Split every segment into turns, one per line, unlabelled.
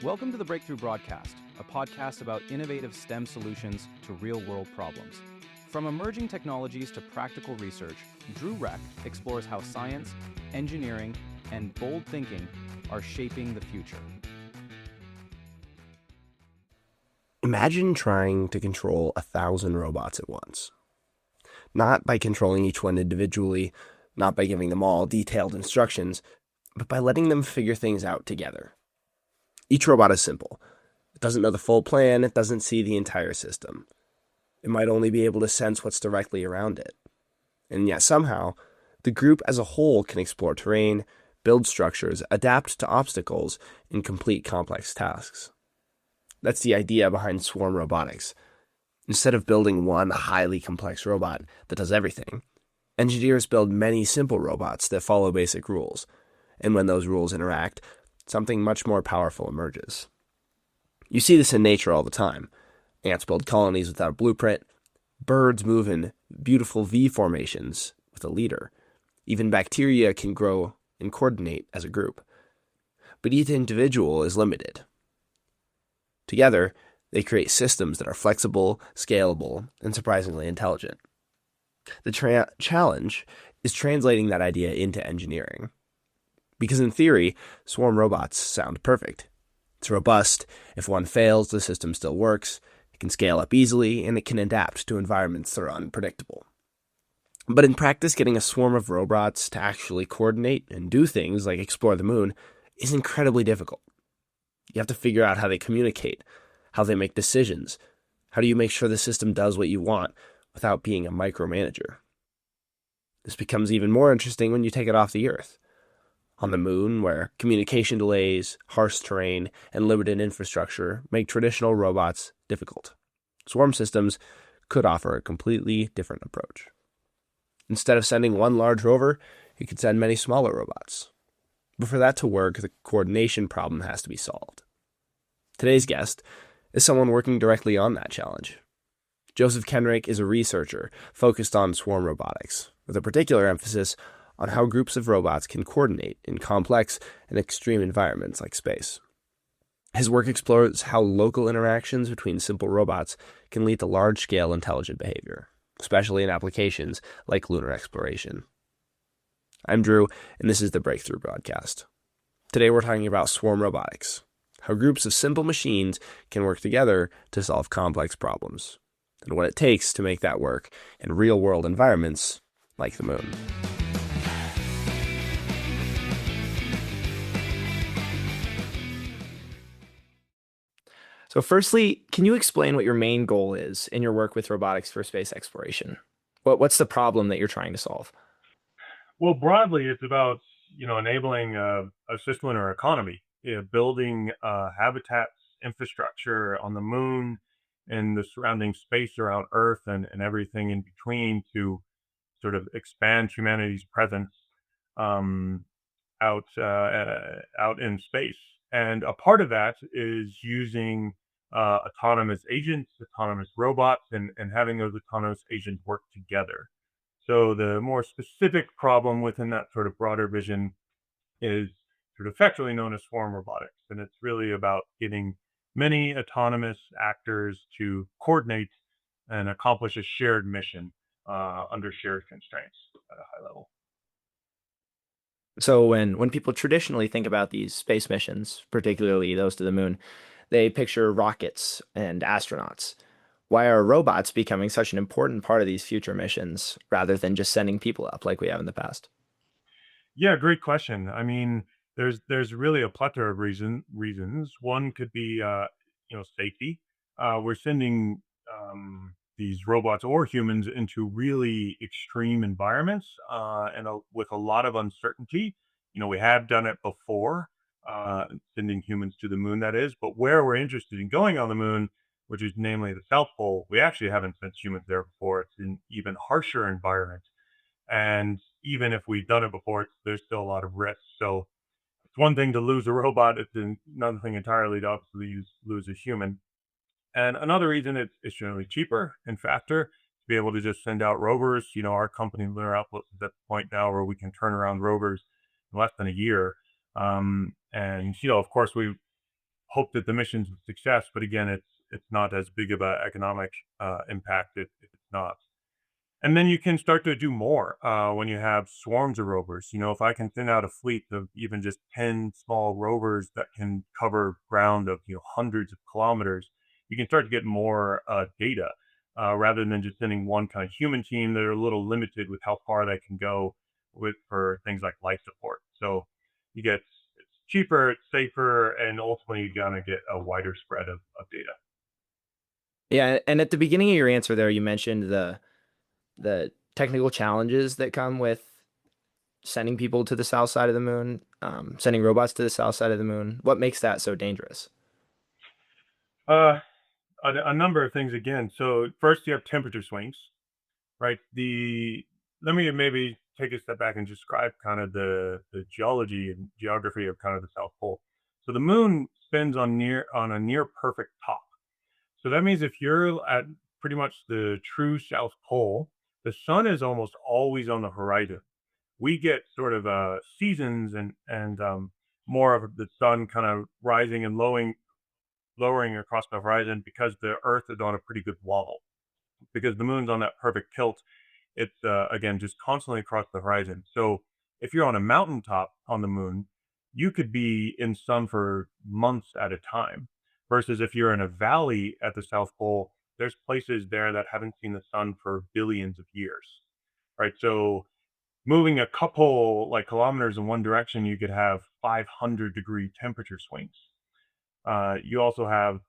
Welcome to the Breakthrough Broadcast, a podcast about innovative STEM solutions to real-world problems. From emerging technologies to practical research, Drew Reck explores how science, engineering, and bold thinking are shaping the future.
Imagine trying to control 1,000 robots at once. Not by controlling each one individually, not by giving them all detailed instructions, but by letting them figure things out together. Each robot is simple. It doesn't know the full plan, it doesn't see the entire system. It might only be able to sense what's directly around it. And yet somehow, the group as a whole can explore terrain, build structures, adapt to obstacles, and complete complex tasks. That's the idea behind swarm robotics. Instead of building one highly complex robot that does everything, engineers build many simple robots that follow basic rules. And when those rules interact, something much more powerful emerges. You see this in nature all the time. Ants build colonies without a blueprint. Birds move in beautiful V formations with a leader. Even bacteria can grow and coordinate as a group. But each individual is limited. Together, they create systems that are flexible, scalable, and surprisingly intelligent. The challenge is translating that idea into engineering. Because in theory, swarm robots sound perfect. It's robust. If one fails, the system still works. It can scale up easily, and it can adapt to environments that are unpredictable. But in practice, getting a swarm of robots to actually coordinate and do things like explore the moon is incredibly difficult. You have to figure out how they communicate, how they make decisions. How do you make sure the system does what you want without being a micromanager? This becomes even more interesting when you take it off the Earth. On the moon, where communication delays, harsh terrain, and limited infrastructure make traditional robots difficult, swarm systems could offer a completely different approach. Instead of sending one large rover, you could send many smaller robots. But for that to work, the coordination problem has to be solved. Today's guest is someone working directly on that challenge. Joseph Kenrick is a researcher focused on swarm robotics, with a particular emphasis on how groups of robots can coordinate in complex and extreme environments like space. His work explores how local interactions between simple robots can lead to large-scale intelligent behavior, especially in applications like lunar exploration. I'm Drew, and this is the Breakthrough Broadcast. Today we're talking about swarm robotics, how groups of simple machines can work together to solve complex problems, and what it takes to make that work in real-world environments like the moon.
So firstly, can you explain what your main goal is in your work with robotics for space exploration? What's the problem that you're trying to solve?
Well, broadly, it's about enabling a circular economy, building habitats, infrastructure on the moon and the surrounding space around Earth and everything in between to sort of expand humanity's presence um, out in space. And a part of that is using autonomous agents, autonomous robots, and having those autonomous agents work together. So the more specific problem within that sort of broader vision is sort of affectionately known as swarm robotics. And it's really about getting many autonomous actors to coordinate and accomplish a shared mission under shared constraints at a high level.
So when people traditionally think about these space missions, particularly those to the moon, they picture rockets and astronauts. Why are robots becoming such an important part of these future missions rather than just sending people up like we have in the past?
Yeah, great question. I mean, there's really a plethora of reasons. One could be safety. We're sending these robots or humans into really extreme environments with a lot of uncertainty. We have done it before, sending humans to the moon, that is. But where we're interested in going on the moon, which is namely the South Pole, we actually haven't sent humans there before. It's an even harsher environment, and even if we've done it before, there's still a lot of risk. So it's one thing to lose a robot; it's another thing entirely to obviously lose a human. And another reason it's generally cheaper and faster to be able to just send out rovers. Our company, Lunar Outpost, is at the point now where we can turn around rovers in less than a year. And of course, we hope that the mission's a success, but again, it's not as big of a economic impact if it's not. And then you can start to do more when you have swarms of rovers. If I can thin out a fleet of even just 10 small rovers that can cover ground of hundreds of kilometers, you can start to get more data rather than just sending one kind of human team that are a little limited with how far they can go with for things like life support. So you get it's cheaper, it's safer, and ultimately you're gonna get a wider spread of data.
Yeah, and at the beginning of your answer there, you mentioned the technical challenges that come with sending people to the south side of the moon, sending robots to the south side of the moon. What makes that so dangerous?
Uh, a number of things again. So first, you have temperature swings, right? The Let me maybe take a step back and describe kind of the geology and geography of kind of the South Pole. So the moon spins on a near perfect top. So that means if you're at pretty much the true South Pole, the sun is almost always on the horizon. We get sort of seasons and more of the sun kind of rising and lowering across the horizon because the Earth is on a pretty good wall. Because the moon's on that perfect tilt, it's again just constantly across the horizon. So if you're on a mountaintop on the moon, you could be in sun for months at a time. Versus if you're in a valley at the South Pole, there's places there that haven't seen the sun for billions of years, right? So moving a couple like kilometers in one direction, you could have 500-degree temperature swings. You also have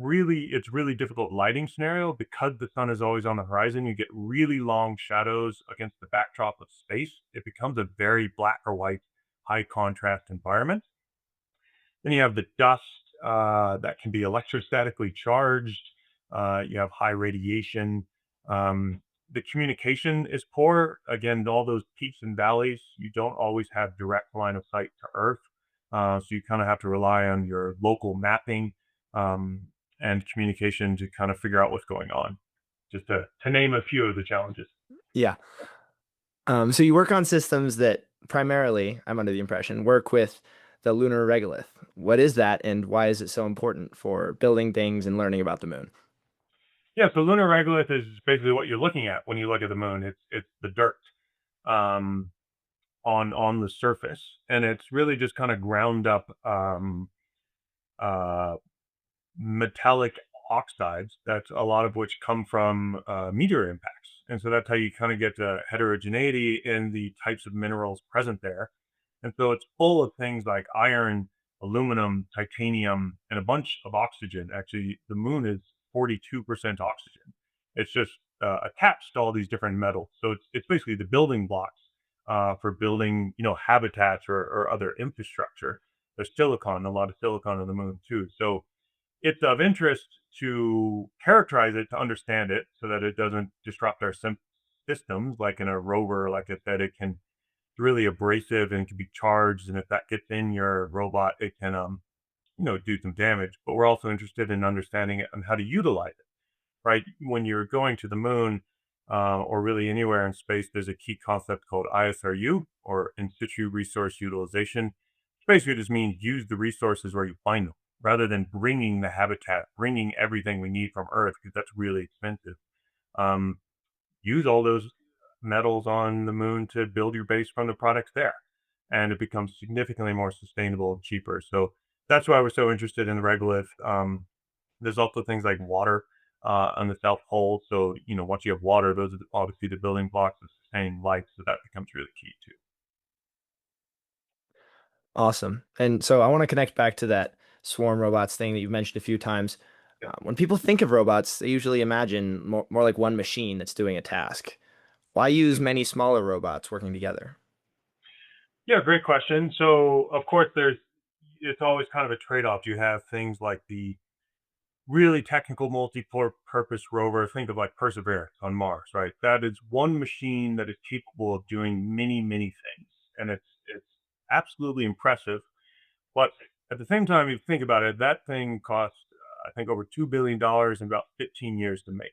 it's really difficult lighting scenario because the sun is always on the horizon. You get really long shadows against the backdrop of space. It becomes a very black or white, high contrast environment. Then you have the dust that can be electrostatically charged. You have high radiation. The communication is poor. Again, all those peaks and valleys, you don't always have direct line of sight to Earth. So you kind of have to rely on your local mapping um, and communication to kind of figure out what's going on, just to name a few of the challenges.
Yeah. So you work on systems that primarily, I'm under the impression, work with the lunar regolith. What is that, and why is it so important for building things and learning about the moon?
Yeah, so lunar regolith is basically what you're looking at when you look at the moon. It's the dirt. Um, on the surface, and it's really just kind of ground up uh, metallic oxides. That's a lot of which come from meteor impacts, and so that's how you kind of get the heterogeneity in the types of minerals present there. And so it's full of things like iron, aluminum, titanium, and a bunch of oxygen. Actually, the moon is 42% oxygen. It's just attached to all these different metals. So it's basically the building blocks for building, habitats or other infrastructure. There's silicon, a lot of silicon on the moon too. So it's of interest to characterize it, to understand it, so that it doesn't disrupt our systems. Like in a rover, like I said, it can really abrasive and can be charged. And if that gets in your robot, it can, do some damage. But we're also interested in understanding it and how to utilize it, right? When you're going to the moon or really anywhere in space, there's a key concept called ISRU, or in situ resource utilization. Basically, it just means use the resources where you find them rather than bringing the habitat, bringing everything we need from Earth, because that's really expensive. Um, Use all those metals on the moon to build your base from the products there. And it becomes significantly more sustainable and cheaper. So that's why we're so interested in the regolith. There's also things like water on the South Pole. So, once you have water, those are obviously the building blocks of sustaining life. So that becomes really key too.
Awesome. And so I want to connect back to that swarm robots thing that you've mentioned a few times.
Yeah.
When people think of robots, they usually imagine more like one machine that's doing a task. Why use many smaller robots working together?
Yeah, great question. So, of course, it's always kind of a trade off. You have things like the really technical multi-purpose rover. Think of like Perseverance on Mars, right? That is one machine that is capable of doing many, many things, and it's absolutely impressive. But at the same time, you think about it, that thing cost I think over $2 billion in about 15 years to make.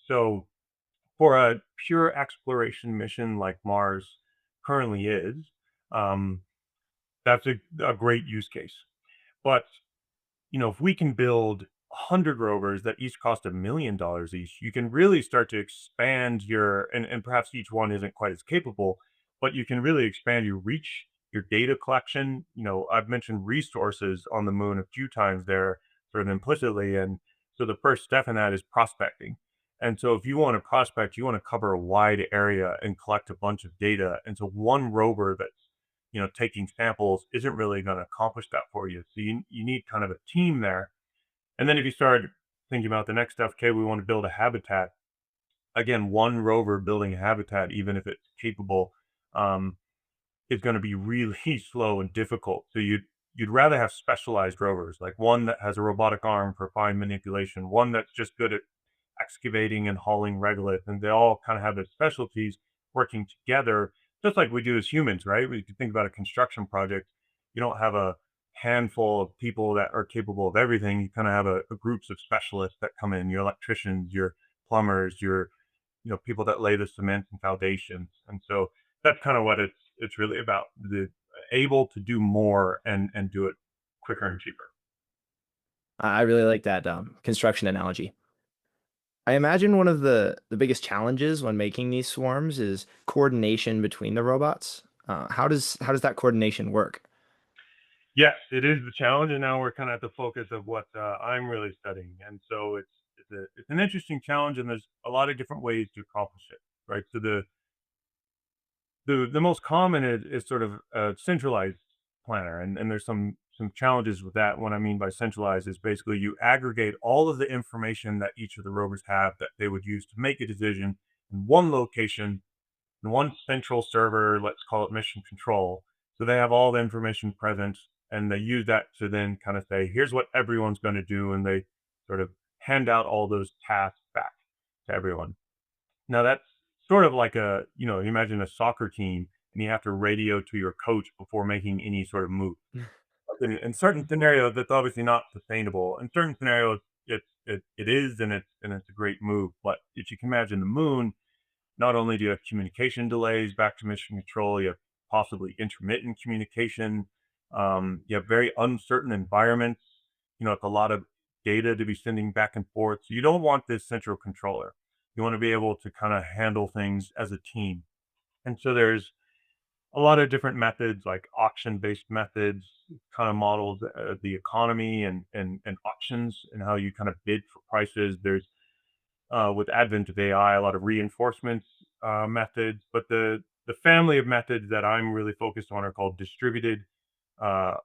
So for a pure exploration mission like Mars currently is, um, that's a great use case. But if we can build 100 rovers that each cost $1 million each, you can really start to expand and perhaps each one isn't quite as capable, but you can really expand your reach, your data collection. I've mentioned resources on the moon a few times there, sort of implicitly. And so the first step in that is prospecting. And so if you want to prospect, you want to cover a wide area and collect a bunch of data. And so one rover that's taking samples isn't really going to accomplish that for you. So you need kind of a team there. And then if you start thinking about the next stuff, okay, we want to build a habitat. Again, one rover building a habitat, even if it's capable, um, is going to be really slow and difficult. So you'd rather have specialized rovers, like one that has a robotic arm for fine manipulation, one that's just good at excavating and hauling regolith, and they all kind of have their specialties working together, just like we do as humans, right? We could think about a construction project. You don't have a handful of people that are capable of everything. You kind of have a groups of specialists that come in, your electricians, your plumbers, your people that lay the cement and foundations. And so that's kind of what it's really about, the able to do more and do it quicker and cheaper.
I really like that construction analogy. I imagine one of the biggest challenges when making these swarms is coordination between the robots. How does that coordination work?
Yes, it is the challenge, and now we're kind of at the focus of what I'm really studying. And so it's an interesting challenge, and there's a lot of different ways to accomplish it, right? So the most common is sort of a centralized planner, and there's some challenges with that. What I mean by centralized is basically you aggregate all of the information that each of the rovers have that they would use to make a decision in one location, in one central server. Let's call it mission control. So they have all the information present, and they use that to then kind of say, here's what everyone's going to do, and they sort of hand out all those tasks back to everyone. Now that's sort of like you imagine a soccer team and you have to radio to your coach before making any sort of move. In certain scenarios, that's obviously not sustainable. In certain scenarios, it is, and it's a great move. But if you can imagine the moon, not only do you have communication delays back to mission control, you have possibly intermittent communication. You have very uncertain environments. It's a lot of data to be sending back and forth. So you don't want this central controller. You want to be able to kind of handle things as a team. And so there's a lot of different methods, like auction-based methods, kind of models the economy and auctions and how you kind of bid for prices. There's with advent of AI, a lot of reinforcement methods, but the family of methods that I'm really focused on are called distributed uh,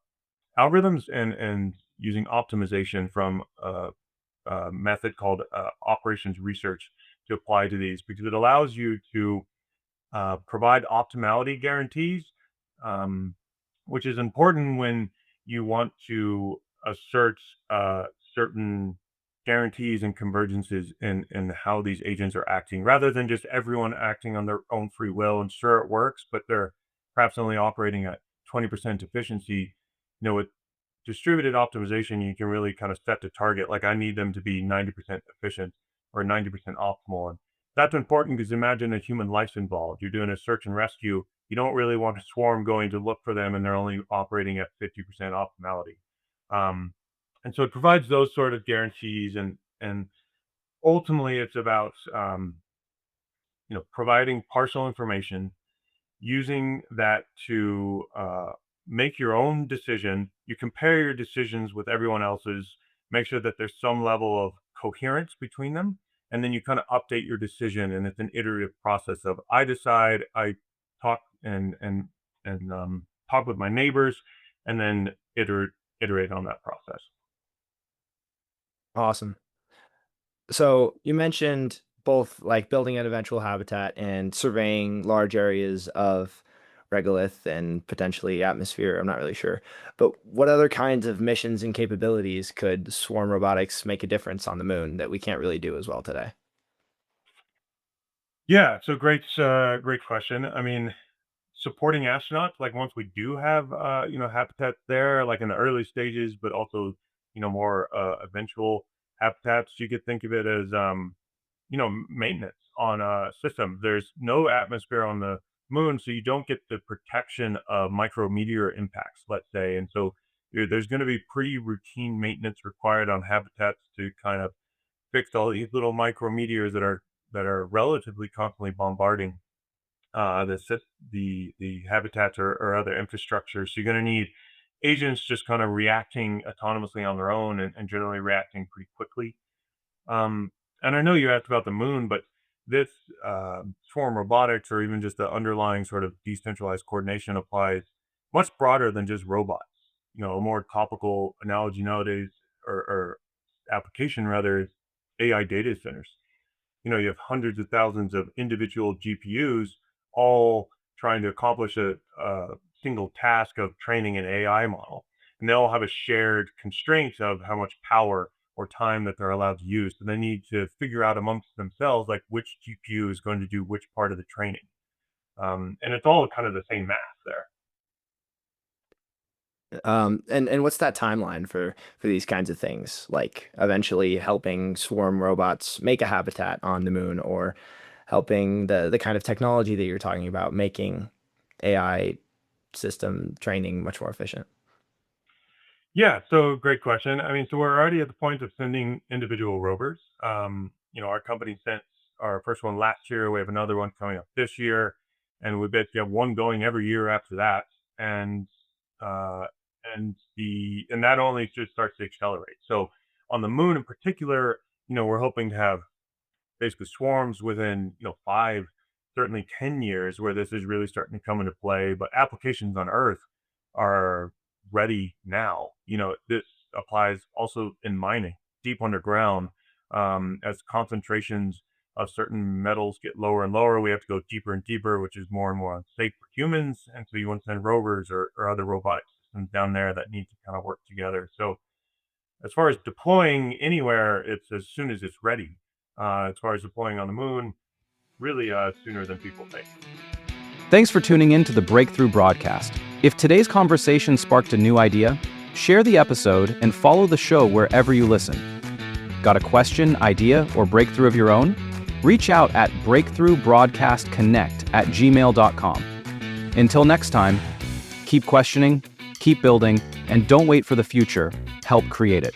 algorithms and using optimization from a method called operations research to apply to these because it allows you to provide optimality guarantees, um, which is important when you want to assert certain guarantees and convergences in how these agents are acting, rather than just everyone acting on their own free will. And sure, it works, but they're perhaps only operating at 20% efficiency. With distributed optimization, you can really kind of set the target. Like I need them to be 90% efficient or 90% optimal. And that's important because imagine a human life's involved. You're doing a search and rescue. You don't really want a swarm going to look for them and they're only operating at 50% optimality. Um, and so it provides those sort of guarantees and ultimately it's about providing partial information, using that to make your own decision. You compare your decisions with everyone else's, make sure that there's some level of coherence between them, and then you kind of update your decision. And it's an iterative process of I decide, I talk and talk with my neighbors, and then iterate on that process.
Awesome. So you mentioned both like building an eventual habitat and surveying large areas of regolith and potentially atmosphere. I'm not really sure. But what other kinds of missions and capabilities could swarm robotics make a difference on the moon that we can't really do as well today?
Yeah, so great question. I mean, supporting astronauts, like once we do have habitats there, like in the early stages, but also more eventual habitats, you could think of it as maintenance on a system. There's no atmosphere on the moon, so you don't get the protection of micrometeor impacts, let's say. And so there's going to be pretty routine maintenance required on habitats to kind of fix all these little micrometeors that are relatively constantly bombarding the habitats or other infrastructure. So you're going to need agents just kind of reacting autonomously on their own and generally reacting pretty quickly. Um, and I know you asked about the moon, but this swarm robotics or even just the underlying sort of decentralized coordination applies much broader than just robots. A more topical analogy nowadays or application rather is AI data centers. You have hundreds of thousands of individual GPUs all trying to accomplish a single task of training an AI model. And they all have a shared constraint of how much power or time that they're allowed to use. So they need to figure out amongst themselves, like which GPU is going to do which part of the training. And it's all kind of the same math there.
And what's that timeline for these kinds of things? Like eventually helping swarm robots make a habitat on the moon, or helping the kind of technology that you're talking about, making AI system training much more efficient.
Yeah, so great question. I mean, so we're already at the point of sending individual rovers. Our company sent our first one last year. We have another one coming up this year, and we basically have one going every year after that. Uh, and that only just starts to accelerate. So on the moon in particular, we're hoping to have basically swarms within 5, certainly 10 years, where this is really starting to come into play. But applications on Earth are ready now. This applies also in mining deep underground. As concentrations of certain metals get lower and lower, we have to go deeper and deeper, which is more and more unsafe for humans. And so you want to send rovers or other robotic systems down there that need to kind of work together. So as far as deploying anywhere, it's as soon as it's ready. As far as deploying on the moon, really sooner than people think.
Thanks for tuning in to the Breakthrough broadcast. If today's conversation sparked a new idea, share the episode and follow the show wherever you listen. Got a question, idea, or breakthrough of your own? Reach out at breakthroughbroadcastconnect@gmail.com. Until next time, keep questioning, keep building, and don't wait for the future. Help create it.